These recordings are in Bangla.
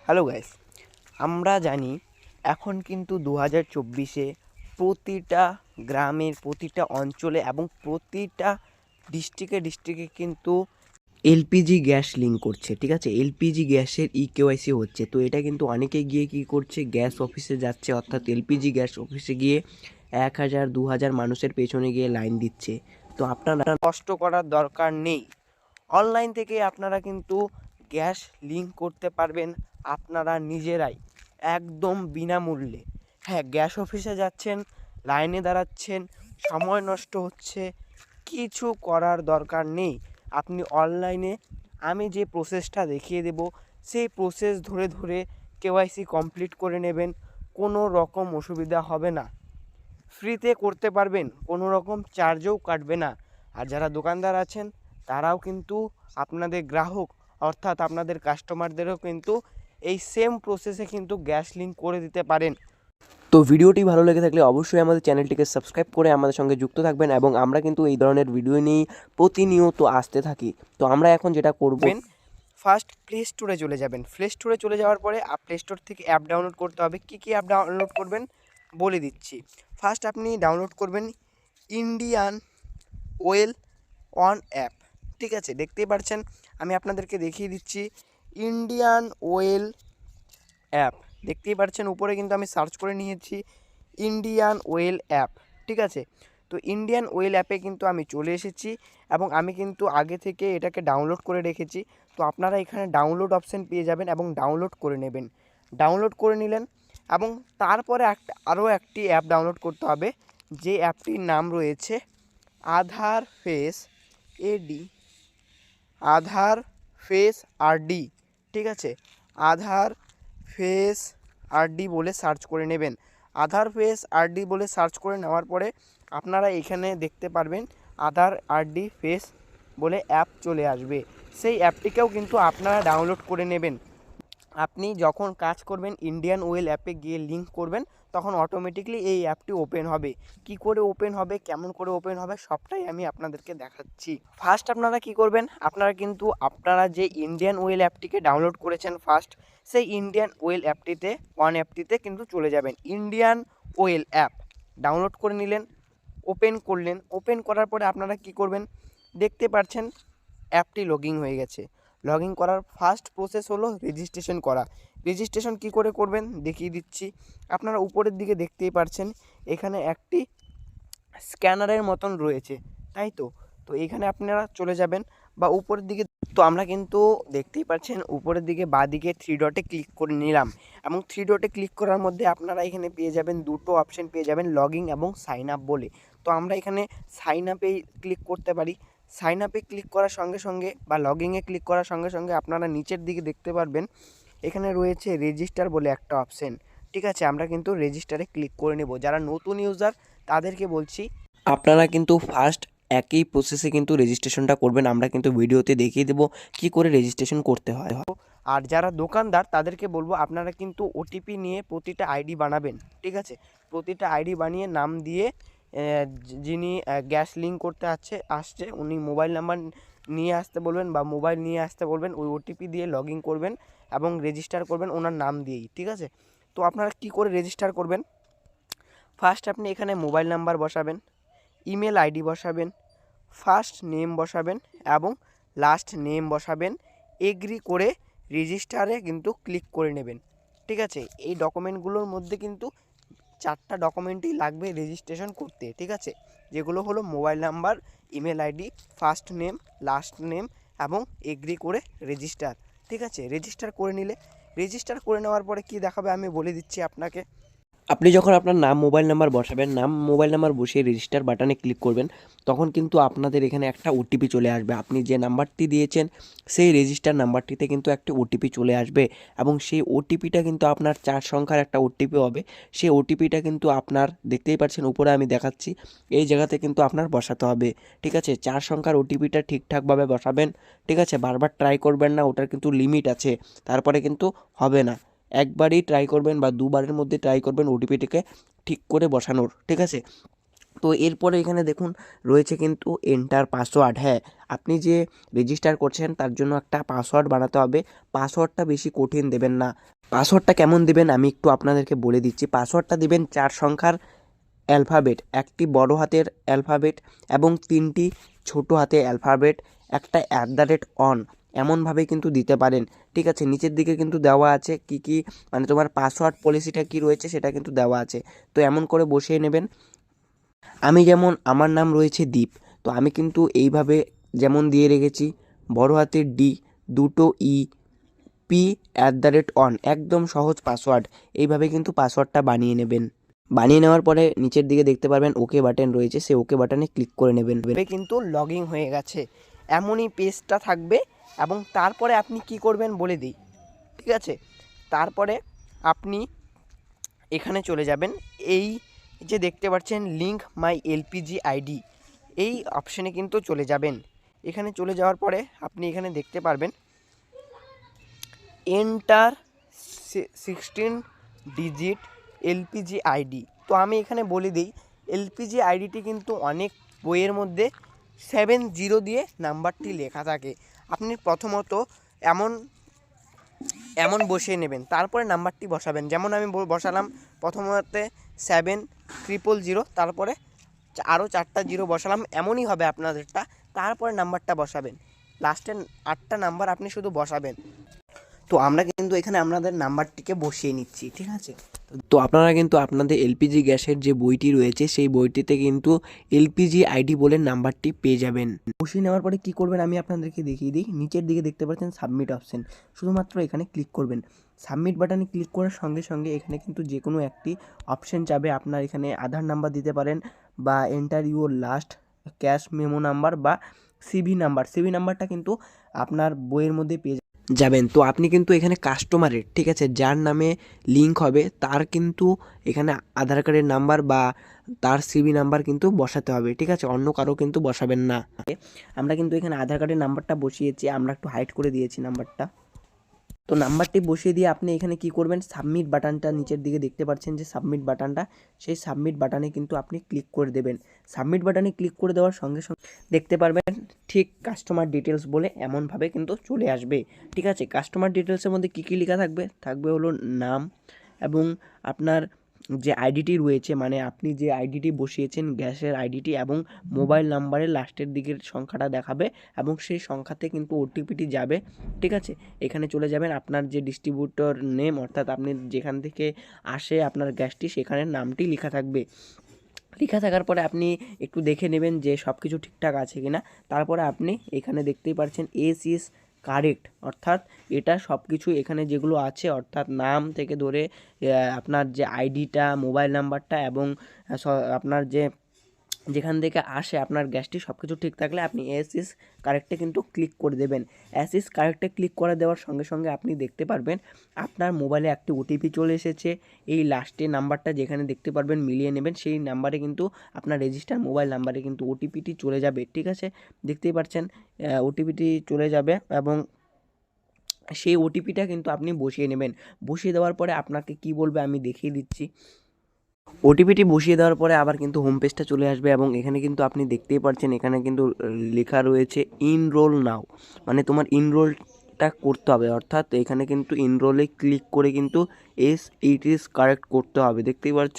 হ্যালো গাইস, আমরা জানি এখন কিন্তু 2024-এ প্রতিটা গ্রামের প্রতিটা অঞ্চলে এবং প্রতিটা ডিস্ট্রিক্টে কিন্তু এলপিজি গ্যাস লিঙ্ক করছে। ঠিক আছে, এলপিজি গ্যাসের কেওয়াইসি হচ্ছে। তো এটা কিন্তু অনেকে গিয়ে কী করছে, গ্যাস অফিসে যাচ্ছে, অর্থাৎ এলপিজি গ্যাস অফিসে গিয়ে 1000-2000 মানুষের পেছনে গিয়ে লাইন দিচ্ছে। তো আপনারা কষ্ট করার দরকার নেই, অনলাইন থেকে আপনারা কিন্তু গ্যাস লিঙ্ক করতে পারবেন আপনারা নিজেরাই, একদম বিনামূল্যে। হ্যাঁ, গ্যাস অফিসে যাচ্ছেন, লাইনে দাঁড়াচ্ছেন, সময় নষ্ট হচ্ছে, কিছু করার দরকার নেই। আপনি অনলাইনে আমি যে প্রসেসটা দেখিয়ে দেব সেই প্রসেস ধরে ধরে কেওয়াইসি কমপ্লিট করে নেবেন, কোনো রকম অসুবিধা হবে না। ফ্রিতে করতে পারবেন, কোনো রকম চার্জও কাটবে না। আর যারা দোকানদার আছেন তারাও কিন্তু আপনাদের গ্রাহক অর্থাৎ আপনাদের কাস্টমারদেরও কিন্তু এই সেম প্রসেসে কিন্তু গ্যাস লিঙ্ক করে দিতে পারেন। তো ভিডিওটি ভালো লেগে থাকলে অবশ্যই আমাদের চ্যানেলটিকে সাবস্ক্রাইব করে আমাদের সঙ্গে যুক্ত থাকবেন, এবং আমরা কিন্তু এই ধরনের ভিডিও নিয়ে প্রতিনিয়ত আসতে থাকি। তো আমরা এখন যেটা করবেন, ফার্স্ট প্লে স্টোরে চলে যাবেন। প্লে স্টোরে চলে যাওয়ার পরে প্লে স্টোর থেকে অ্যাপ ডাউনলোড করতে হবে। কী কী অ্যাপ ডাউনলোড করবেন বলে দিচ্ছি। ফার্স্ট আপনি ডাউনলোড করবেন ইন্ডিয়ান ওয়েল অন অ্যাপ। ঠিক আছে, দেখতেই পাচ্ছেন, আমি আপনাদেরকে দেখিয়ে দিচ্ছি ইন্ডিয়ান ওয়েল অ্যাপ। দেখতেই পাচ্ছেন উপরে কিন্তু আমি সার্চ করে নিয়েছি ইন্ডিয়ান ওয়েল অ্যাপ। ঠিক আছে, তো ইন্ডিয়ান ওয়েল অ্যাপে কিন্তু আমি চলে এসেছি এবং আমি কিন্তু আগে থেকে এটাকে ডাউনলোড করে রেখেছি। তো আপনারা এখানে ডাউনলোড অপশান পেয়ে যাবেন এবং ডাউনলোড করে নেবেন। ডাউনলোড করে নিলেন এবং তারপরে আরও একটি অ্যাপ ডাউনলোড করতে হবে, যে অ্যাপটির নাম রয়েছে আধার ফেস এডি, আধার ফেস আরডি। ঠিক আছে, আধার ফেস আরডি বলে সার্চ করে নেবেন। আধার ফেস আরডি বলে সার্চ করে নেওয়ার পরে আপনারা এখানে দেখতে পারবেন আধার আরডি ফেস বলে অ্যাপ চলে আসবে। সেই অ্যাপটিকেও কিন্তু আপনারা ডাউনলোড করে নেবেন। আপনি যখন কাজ করবেন ইন্ডিয়ান ওয়েল অ্যাপে গিয়ে লিঙ্ক করবেন, তখন অটোমেটিকলি এই অ্যাপটি ওপেন হবে। কি করে ওপেন হবে, কেমন করে ওপেন হবে, সবটাই আমি আপনাদেরকে দেখাচ্ছি। ফার্স্ট আপনারা কি করবেন, আপনারা যে ইন্ডিয়ান ওয়েল অ্যাপটিকে ডাউনলোড করেছেন ফার্স্ট, সেই ইন্ডিয়ান ওয়েল অ্যাপটিতে কিন্তু চলে যাবেন। ইন্ডিয়ান ওয়েল অ্যাপ ডাউনলোড করে নিলেন, ওপেন করলেন। ওপেন করার পরে আপনারা কি করবেন, দেখতে পাচ্ছেন অ্যাপটি লগইন হয়ে গেছে। লগইন করার ফার্স্ট প্রসেস হলো রেজিস্ট্রেশন করা। রেজিস্ট্রেশন কি করে করবেন দেখিয়ে দিচ্ছি। আপনারা উপরের দিকে দেখতেই পাচ্ছেন এখানে একটি স্ক্যানারের মতন রয়েছে, তাই তো। তো এখানে আপনারা চলে যাবেন বা উপরের দিকে। তো আমরা কিন্তু দেখতেই পাচ্ছেন উপরের দিকে বাঁদিকে 3 ডটে ক্লিক করে নিলাম, এবং 3 ডটে ক্লিক করার মধ্যে আপনারা এখানে পেয়ে যাবেন দুটো অপশন পেয়ে যাবেন, লগইন এবং সাইন আপ বলে। তো আমরা এখানে সাইন আপে ক্লিক করতে পারি। সাইন আপে ক্লিক করার সঙ্গে সঙ্গে বা লগইনে ক্লিক করার সঙ্গে সঙ্গে আপনারা নিচের দিকে দেখতে পারবেন এখানে রয়েছে রেজিস্টার বলে একটা অপশন। ঠিক আছে, আমরা কিন্তু রেজিস্টারে ক্লিক করে নেব। যারা নতুন ইউজার তাদেরকে বলছি, আপনারা কিন্তু ফার্স্ট একই প্রসেসে কিন্তু রেজিস্ট্রেশনটা করবেন। আমরা কিন্তু ভিডিওতে দেখিয়ে দেবো কী করে রেজিস্ট্রেশন করতে হয়। আর যারা দোকানদার তাদেরকে বলবো আপনারা কিন্তু ওটিপি নিয়ে প্রতিটা আইডি বানাবেন। ঠিক আছে, প্রতিটা আইডি বানিয়ে নাম দিয়ে যিনি গ্যাস লিঙ্ক করতে আসছে উনি মোবাইল নাম্বার নিয়ে আসতে বলবেন বা মোবাইল নিয়ে আসতে বলবেন, ওই ওটিপি দিয়ে লগ ইন করবেন এবং রেজিস্টার করবেন ওনার নাম দিয়েই। ঠিক আছে, তো আপনারা কি করে রেজিস্টার করবেন, ফার্স্ট আপনি এখানে মোবাইল নাম্বার বসাবেন, ইমেল আইডি বসাবেন, ফার্স্ট নেম বসাবেন এবং লাস্ট নেম বসাবেন, এগ্রি করে রেজিস্টারে কিন্তু ক্লিক করে নেবেন। ঠিক আছে, এই ডকুমেন্টগুলোর মধ্যে কিন্তু 4টা ডকুমেন্টই লাগবে রেজিস্ট্রেশন করতে। ঠিক আছে, যেগুলো হলো mobile number, email ID, first name, last name এবং এগ্রি করে রেজিস্টার। ঠিক আছে, রেজিস্টার করে নেওয়ার পরে কি দেখাবে আমি বলে দিচ্ছি আপনাকে। আপনি যখন আপনার নাম মোবাইল নাম্বার বসাবেন, নাম মোবাইল নাম্বার বসিয়ে রেজিস্টার বাটনে ক্লিক করবেন, তখন কিন্তু আপনাদের এখানে একটা ওটিপি চলে আসবে। আপনি যে নাম্বারটি দিয়েছেন সেই রেজিস্টার নাম্বারটিতে কিন্তু একটি ওটিপি চলে আসবে, এবং সেই ওটিপিটা কিন্তু আপনার 4 সংখ্যার একটা ওটিপি হবে। সেই ওটিপিটা কিন্তু আপনার দেখতেই পাচ্ছেন উপরে আমি দেখাচ্ছি, এই জায়গাতে কিন্তু আপনার বসাতে হবে। ঠিক আছে, 4 সংখ্যার ওটিপিটা ঠিকঠাকভাবে বসাবেন। ঠিক আছে, বারবার ট্রাই করবেন না, ওটার কিন্তু লিমিট আছে, তারপরে কিন্তু হবে না। একবারই ট্রাই করবেন বা দুবারের মধ্যে ট্রাই করবেন ওটিপিটিকে ঠিক করে বসানোর। ঠিক আছে, তো এরপরে এখানে দেখুন রয়েছে কিন্তু এন্টার পাসওয়ার্ড। হ্যাঁ, আপনি যে রেজিস্টার করছেন তার জন্য একটা পাসওয়ার্ড বানাতে হবে। পাসওয়ার্ডটা বেশি কঠিন দেবেন না, পাসওয়ার্ডটা কেমন দেবেন আমি একটু আপনাদেরকে বলে দিচ্ছি। পাসওয়ার্ডটা দেবেন 4 সংখ্যার অ্যালফাবেট, একটি বড় হাতের অ্যালফাবেট এবং 3টি ছোট হাতের অ্যালফাবেট, একটা @অন এমনভাবে কিন্তু দিতে পারেন। ঠিক আছে, নিচের দিকে কিন্তু দেওয়া আছে কি কি, মানে তোমার পাসওয়ার্ড পলিসিটা কি রয়েছে সেটা কিন্তু দেওয়া আছে। তো এমন করে বসিয়ে নেবেন। আমি যেমন আমার নাম রয়েছে দীপ, তো আমি কিন্তু এইভাবে যেমন দিয়ে রেখেছি বড় হাতের ডি, দুটো ই, p@on, একদম সহজ পাসওয়ার্ড। এইভাবে কিন্তু পাসওয়ার্ডটা বানিয়ে নেবেন। বানিয়ে নেওয়ার পরে নিচের দিকে দেখতে পারবেন ওকে বাটন রয়েছে, সেই ওকে বাটনে ক্লিক করে নেবেন। কিন্তু লগ ইন হয়ে গেছে, এমনই পেজটা থাকবে। এবং তারপরে আপনি কি করবেন বলে দিই, ঠিক আছে। তারপরে আপনি এখানে চলে যাবেন, এই যে দেখতে পাচ্ছেন লিঙ্ক মাই এলপিজি আইডি, এই অপশানে কিন্তু চলে যাবেন। এখানে চলে যাওয়ার পরে আপনি এখানে দেখতে পারবেন এন্টার 16 ডিজিট এলপিজি আইডি। তো আমি এখানে বলে দিই, এলপিজি আইডিটি কিন্তু অনেক বইয়ের মধ্যে 70 দিয়ে নাম্বারটি লেখা থাকে। আপনি প্রথমত এমন বসিয়ে নেবেন, তারপরে নাম্বারটি বসাবেন। যেমন আমি বসালাম প্রথমতে 7000, তারপরে আরও 4টা 0 বসালাম, এমনই হবে আপনাদেরটা। তারপরে নাম্বারটা বসাবেন, লাস্টের 8টা নাম্বার আপনি শুধু বসাবেন। তো আমরা কিন্তু এখানে আপনাদের নাম্বারটিকে বসিয়ে নিচ্ছি, ঠিক আছে। তো আপনারা কিন্তু আপনাদের এলপিজি গ্যাসের যে বইটি রয়েছে সেই বইটিতে কিন্তু এলপিজি আইডি বলে নাম্বারটি পেয়ে যাবেন। বসিয়ে নেওয়ার পরে কি করবেন আমি আপনাদেরকে দেখিয়ে দিই। নিচের দিকে দেখতে পাচ্ছেন সাবমিট অপশন, শুধুমাত্র এখানে ক্লিক করবেন। সাবমিট বাটনে ক্লিক করার সঙ্গে সঙ্গে এখানে কিন্তু যে কোনো একটি অপশন যাবে। আপনার এখানে আধার নাম্বার দিতে পারেন, বা enter your last cash memo number, বা সিভি নাম্বারটা কিন্তু আপনার বইয়ের মধ্যে পেয়ে যাবেন। তো আপনি কিন্তু এখানে কাস্টমারের, ঠিক আছে, যার নামে লিঙ্ক হবে তার কিন্তু এখানে আধার কার্ডের নাম্বার বা তার সিভি নাম্বার কিন্তু বসাতে হবে, ঠিক আছে, অন্য কারো কিন্তু বসাবেন না। আমরা কিন্তু এখানে আধার কার্ডের নাম্বারটা বসিয়েছি, আমরা একটু হাইড করে দিয়েছি নাম্বারটা। তো নাম্বারটি বসিয়ে দিয়ে আপনি এখানে কি করবেন, সাবমিট বাটনটা নিচের দিকে দেখতে পাচ্ছেন যে সাবমিট বাটনটা, সেই সাবমিট বাটনে কিন্তু আপনি ক্লিক করে দেবেন। সাবমিট বাটনে ক্লিক করে দেওয়ার সঙ্গে সঙ্গে দেখতে পারবেন ঠিক কাস্টমার ডিটেলস বলে এমনভাবে কিন্তু চলে আসবে, ঠিক আছে। কাস্টমার ডিটেলসের মধ্যে কী কী লেখা থাকবে হলো নাম এবং আপনার যে আইডিটি রয়েছে, মানে আপনি যে আইডিটি বসিয়েছেন গ্যাসের আইডিটি, এবং মোবাইল নাম্বারের লাস্টের দিকের সংখ্যাটা দেখাবে এবং সেই সংখ্যাতে কিন্তু ওটিপিটি যাবে, ঠিক আছে। এখানে চলে যাবেন, আপনার যে ডিস্ট্রিবিউটর নেম, অর্থাৎ আপনি যেখান থেকে আসে আপনার গ্যাসটি সেখানের নামটি লেখা থাকবে। লেখা থাকার পরে আপনি একটু দেখে নেবেন যে সব কিছু ঠিকঠাক আছে কিনা। তারপরে আপনি এখানে দেখতেই পাচ্ছেন এস ইজ কারেক্ট, অর্থাৎ এটা সব কিছু এখানে যেগুলো আছে, অর্থাৎ নাম থেকে ধরে আপনার যে আইডিটা, মোবাইল নাম্বারটা এবং আপনার যেখান থেকে আসে আপনার গ্যাসটি সব কিছু ঠিক থাকলে আপনি এস ইজ কারেক্টে কিন্তু ক্লিক করে দেবেন। এস ইজ কারেক্টে ক্লিক করে দেওয়ার সঙ্গে সঙ্গে আপনি দেখতে পারবেন আপনার মোবাইলে একটি ওটিপি চলে এসেছে। এই লাস্টে নাম্বারটা যেখানে দেখতে পারবেন মিলিয়ে নেবেন, সেই নাম্বারে কিন্তু আপনার রেজিস্টার মোবাইল নাম্বারে কিন্তু ওটিপিটি চলে যাবে, ঠিক আছে। দেখতেই পাচ্ছেন ওটিপিটি চলে যাবে এবং সেই ওটিপিটা কিন্তু আপনি বসিয়ে নেবেন। বসিয়ে দেওয়ার পরে আপনাকে কি বলবে আমি দেখিয়ে দিচ্ছি। ওটিপিটি বসিয়ে দেওয়ার পরে আবার কিন্তু হোম পেজটা চলে আসবে এবং এখানে কিন্তু আপনি দেখতেই পাচ্ছেন এখানে কিন্তু লেখা রয়েছে ইনরোল নাও, মানে তোমার ইনরোলটা করতে হবে, অর্থাৎ এখানে কিন্তু ইনরোলে ক্লিক করে কিন্তু ইট ইজ কারেক্ট করতে হবে। দেখতেই পাচ্ছ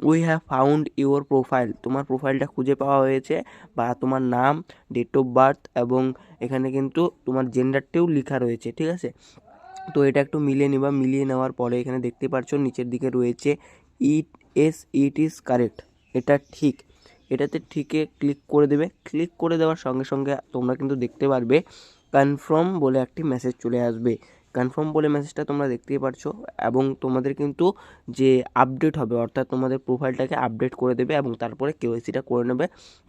we have found your profile, তোমার প্রোফাইলটা খুঁজে পাওয়া হয়েছে, বা তোমার নাম, ডেট অফ বার্থ এবং এখানে কিন্তু তোমার জেন্ডারটাও লেখা রয়েছে, ঠিক আছে। তো এটা একটু মিলিয়ে নেবা। মিলিয়ে নেওয়ার পরে এখানে দেখতে পাচ্ছ নিচের দিকে রয়েছে ইট ইজ কারেক্ট, এটা ঠিক, এটাতে ঠিকে ক্লিক করে দেবে। ক্লিক করে দেওয়ার সঙ্গে সঙ্গে তোমরা কিন্তু দেখতে পারবে কনফার্ম বলে একটি মেসেজ চলে আসবে। কনফার্ম বলে মেসেজটা তোমরা দেখতেই পারছো এবং তোমাদের কিন্তু যে আপডেট হবে, অর্থাৎ তোমাদের প্রোফাইলটাকে আপডেট করে দেবে এবং তারপরে কেওয়াইসিটা করে নেবে।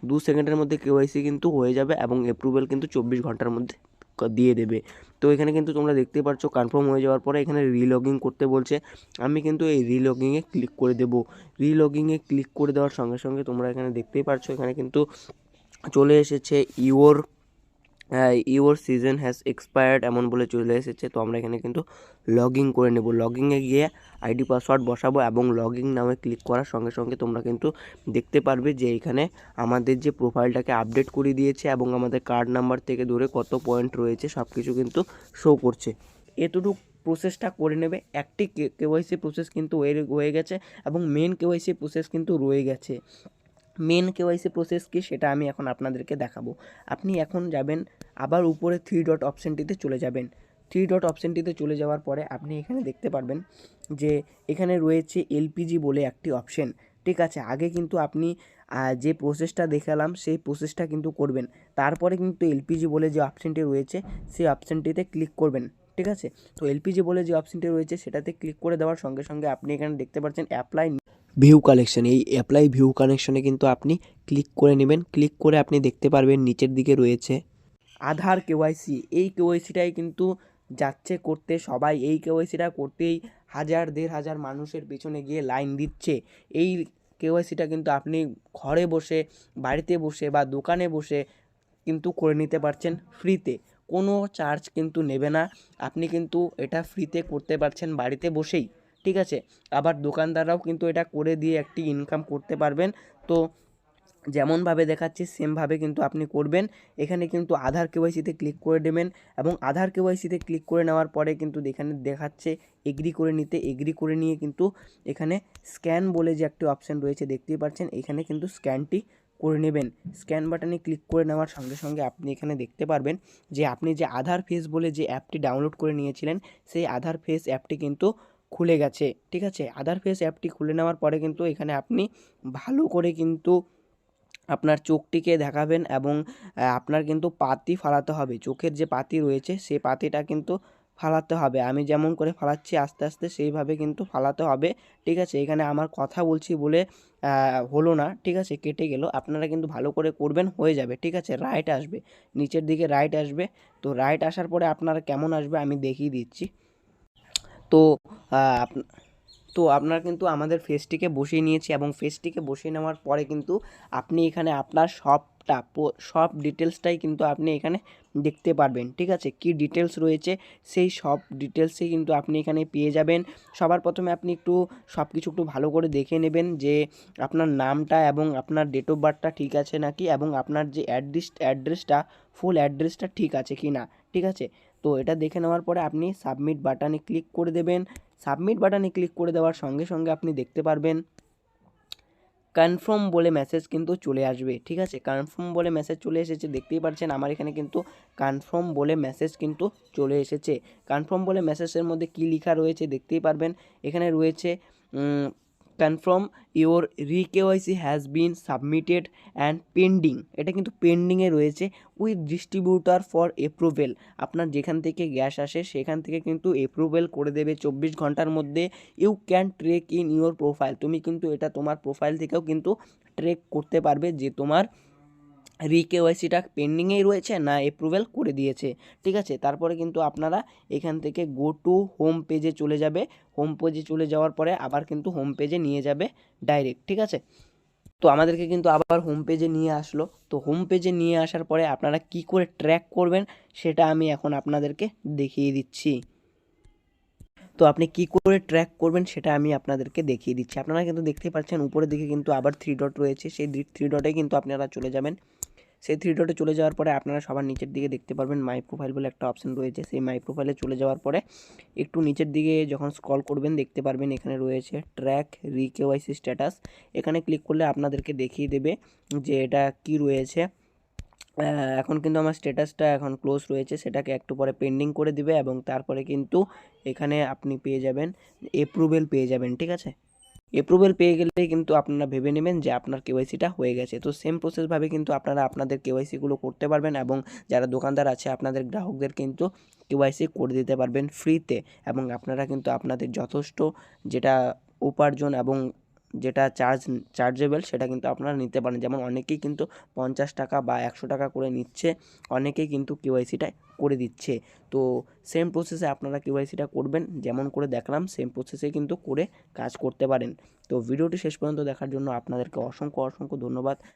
2 সেকেন্ডের মধ্যে কেওয়াইসি কিন্তু হয়ে যাবে এবং অ্যাপ্রুভেল কিন্তু 24 ঘন্টার মধ্যে দিয়ে দেবে। তো এখানে কিন্তু তোমরা দেখতেই পাচ্ছ কনফার্ম হয়ে যাওয়ার পরে এখানে রিলগিং করতে বলছে, আমি কিন্তু এই রিলগিংয়ে ক্লিক করে দেবো। রিলগিংয়ে ক্লিক করে দেওয়ার সঙ্গে সঙ্গে তোমরা এখানে দেখতেই পাচ্ছ এখানে কিন্তু চলে এসেছে ইউর সিজন হ্যাজ এক্সপায়ার্ড এমন বলে চলে এসেছে। তো আমরা এখানে কিন্তু লগইন করে নেব। লগইনে গিয়ে আইডি পাসওয়ার্ড বসাবো এবং লগইন নামে ক্লিক করার সঙ্গে সঙ্গে তোমরা কিন্তু দেখতে পারবে যে এখানে আমাদের যে প্রোফাইলটাকে আপডেট করে দিয়েছে এবং আমাদের কার্ড নাম্বার থেকে ধরে কত পয়েন্ট রয়েছে সব কিছু কিন্তু শো করছে। এতটুকু প্রসেসটা করে নেবে। একটি কেওয়াইসি প্রসেস কিন্তু হয়ে গেছে এবং মেন কেওয়াইসি প্রসেস কিন্তু রয়ে গেছে। মেন কেওয়াইসি প্রসেস কি সেটা আমি এখন আপনাদেরকে দেখাবো। আপনি এখন যাবেন আবার উপরে 3 ডট অপশানটিতে চলে যাবেন। 3 ডট অপশানটিতে চলে যাওয়ার পরে আপনি এখানে দেখতে পারবেন যে এখানে রয়েছে এলপিজি বলে একটি অপশান। ঠিক আছে, আগে কিন্তু আপনি যে প্রসেসটা দেখালাম সেই প্রসেসটা কিন্তু করবেন, তারপরে কিন্তু এলপিজি বলে যে অপশানটি রয়েছে সেই অপশানটিতে ক্লিক করবেন। ঠিক আছে, তো এলপিজি বলে যে অপশানটি রয়েছে সেটাতে ক্লিক করে দেওয়ার সঙ্গে সঙ্গে আপনি এখানে দেখতে পাচ্ছেন অ্যাপ্লাই ভিউ কালেকশন। এই অ্যাপ্লাই ভিউ কানেকশনে কিন্তু আপনি ক্লিক করে নেবেন। ক্লিক করে আপনি দেখতে পারবেন নিচের দিকে রয়েছে আধার কেওয়াইসি। এই কেওয়াইসিটাই কিন্তু যাচ্ছে করতে, সবাই এই কেওয়াইসিটা করতেই 1000-1500 মানুষের পেছনে গিয়ে লাইন দিচ্ছে। এই কেওয়াইসিটা কিন্তু আপনি ঘরে বসে, বাড়িতে বসে বা দোকানে বসে কিন্তু করে নিতে পারছেন ফ্রিতে, কোনো চার্জ কিন্তু নেবে না। আপনি কিন্তু এটা ফ্রিতে করতে পারছেন বাড়িতে বসেই। ঠিক আছে, আবার দোকানদাররাও কিন্তু এটা করে দিয়ে একটি ইনকাম করতে পারবেন। তো যেমনভাবে দেখাচ্ছি সেমভাবে কিন্তু আপনি করবেন। এখানে কিন্তু আধার কেওয়াইসিতে ক্লিক করে দেবেন এবং আধার কেওয়াইসিতে ক্লিক করে নেওয়ার পরে কিন্তু এখানে দেখাচ্ছে এগ্রি করে নিতে। এগ্রি করে নিয়ে কিন্তু এখানে স্ক্যান বলে যে একটি অপশান রয়েছে দেখতেই পাচ্ছেন, এখানে কিন্তু স্ক্যানটি করে নেবেন। স্ক্যান বাটনে ক্লিক করে নেওয়ার সঙ্গে সঙ্গে আপনি এখানে দেখতে পারবেন যে আপনি যে আধার ফেস বলে যে অ্যাপটি ডাউনলোড করে নিয়েছিলেন সেই আধার ফেস অ্যাপটি কিন্তু খুলে গেছে। ঠিক আছে, আধার ফেস অ্যাপটি খুলে নেওয়ার পরে কিন্তু এখানে আপনি ভালো করে কিন্তু আপনার চোখটিকে দেখাবেন এবং আপনার কিন্তু পাতি ফালাতে হবে। চোখের যে পাতি রয়েছে সেই পাতিটা কিন্তু ফালাতে হবে। আমি যেমন করে ফালাচ্ছি আস্তে আস্তে সেইভাবে কিন্তু ফালাতে হবে। ঠিক আছে, এখানে আমার কথা বলছি বলে হলো না, ঠিক আছে, কেটে গেল। আপনারা কিন্তু ভালো করে করবেন, হয়ে যাবে। ঠিক আছে, রাইট আসবে, নিচের দিকে রাইট আসবে। তো রাইট আসার পরে আপনারা কেমন আসবে আমি দেখিয়ে দিচ্ছি। তো আপ তো আপনার কিন্তু আমাদের ফেসটিকে বসিয়ে নিয়েছি এবং ফেসটিকে বসিয়ে নেওয়ার পরে কিন্তু আপনি এখানে আপনার সব ডিটেলসটাই কিন্তু আপনি এখানে দেখতে পারবেন। ঠিক আছে, কি ডিটেলস রয়েছে সেই সব ডিটেলসই কিন্তু আপনি এখানে পেয়ে যাবেন। সবার প্রথমে আপনি একটু সব কিছু একটু ভালো করে দেখে নেবেন যে আপনার নামটা এবং আপনার ডেট অফ বার্থটা ঠিক আছে নাকি, এবং আপনার যে অ্যাড্রেসটা ফুল অ্যাড্রেসটা ঠিক আছে কি না। ঠিক আছে, তো এটা দেখে নেওয়ার পরে আপনি সাবমিট বাটনে ক্লিক করে দেবেন। সাবমিট বাটনে ক্লিক করে দেওয়ার সঙ্গে সঙ্গে আপনি দেখতে পারবেন কনফার্ম বলে মেসেজ কিন্তু চলে আসবে। ঠিক আছে, কনফার্ম বলে মেসেজ চলে এসেছে, দেখতেই পাচ্ছেন আমার এখানে কিন্তু কনফার্ম বলে মেসেজ কিন্তু চলে এসেছে। কনফার্ম বলে মেসেজের মধ্যে কি লেখা রয়েছে দেখতেই পারবেন। এখানে রয়েছে confirm your reKYC has been submitted and pending. এটা কিন্তু পেন্ডিংয়ে রয়েছে উইথ ডিস্ট্রিবিউটার ফর অ্যাপ্রুভেল। আপনার যেখান থেকে গ্যাস আসে সেখান থেকে কিন্তু অ্যাপ্রুভেল করে দেবে 24 ঘন্টার মধ্যে। You can track in your profile. তুমি কিন্তু এটা তোমার প্রোফাইল থেকেও কিন্তু ট্রেক করতে পারবে যে তোমার রিকেওয়াইসিটা পেন্ডিংয়েই রয়েছে না অ্যাপ্রুভেল করে দিয়েছে। ঠিক আছে, তারপরে কিন্তু আপনারা এখান থেকে গো টু হোম পেজে চলে যাবে। হোম পেজে চলে যাওয়ার পরে আবার কিন্তু হোম পেজে নিয়ে যাবে ডাইরেক্ট। ঠিক আছে, তো আমাদেরকে কিন্তু আবার হোম পেজে নিয়ে আসলো। তো হোম পেজে নিয়ে আসার পরে আপনারা কি করে ট্র্যাক করবেন সেটা আমি এখন আপনাদেরকে দেখিয়ে দিচ্ছি। তো আপনি কি করে ট্র্যাক করবেন সেটা আমি আপনাদেরকে দেখিয়ে দিচ্ছি। আপনারা কিন্তু দেখতেই পাচ্ছেন উপরের দিকে কিন্তু আবার 3 ডট রয়েছে, সেই 3 ডটে কিন্তু আপনারা চলে যাবেন। সেই 3 ডটে চলে যাওয়ার পরে আপনারা সবার নিচের দিকে দেখতে পারবেন মাই প্রোফাইল বলে একটা অপশান রয়েছে। সেই মাই প্রোফাইলে চলে যাওয়ার পরে একটু নিচের দিকে যখন স্ক্রল করবেন দেখতে পারবেন এখানে রয়েছে ট্র্যাক রিকেওয়াইসি স্ট্যাটাস। এখানে ক্লিক করলে আপনাদেরকে দেখিয়ে দেবে যে এটা কি রয়েছে। এখন কিন্তু আমার স্ট্যাটাসটা এখন ক্লোজ রয়েছে, সেটাকে একটু পরে পেন্ডিং করে দিবে এবং তারপরে কিন্তু এখানে আপনি পেয়ে যাবেন অ্যাপ্রুভেল পেয়ে যাবেন। ঠিক আছে, অ্যাপ্রুভেল পেয়ে গেলেই কিন্তু আপনারা ভেবে নেবেন যে আপনার কেওয়াইসিটা হয়ে গেছে। তো সেম প্রসেসভাবে কিন্তু আপনারা আপনাদের কেওয়াইসিগুলো করতে পারবেন এবং যারা দোকানদার আছে আপনাদের গ্রাহকদের কিন্তু কেওয়াইসি করে দিতে পারবেন ফ্রিতে, এবং আপনারা কিন্তু আপনাদের যথেষ্ট যেটা উপার্জন এবং যেটা চার্জেবল সেটা কিন্তু আপনারা নিতে পারেন। যেমন অনেকেই কিন্তু 50 টাকা বা 100 টাকা করে নিচ্ছে, অনেকেই কিন্তু কেওয়াইসিটা করে দিচ্ছে। তো সেম প্রসেসে আপনারা কেওয়াইসিটা করবেন, যেমন করে দেখলাম সেম প্রসেসে কিন্তু করে কাজ করতে পারেন। তো ভিডিওটি শেষ পর্যন্ত দেখার জন্য আপনাদেরকে অসংখ্য ধন্যবাদ।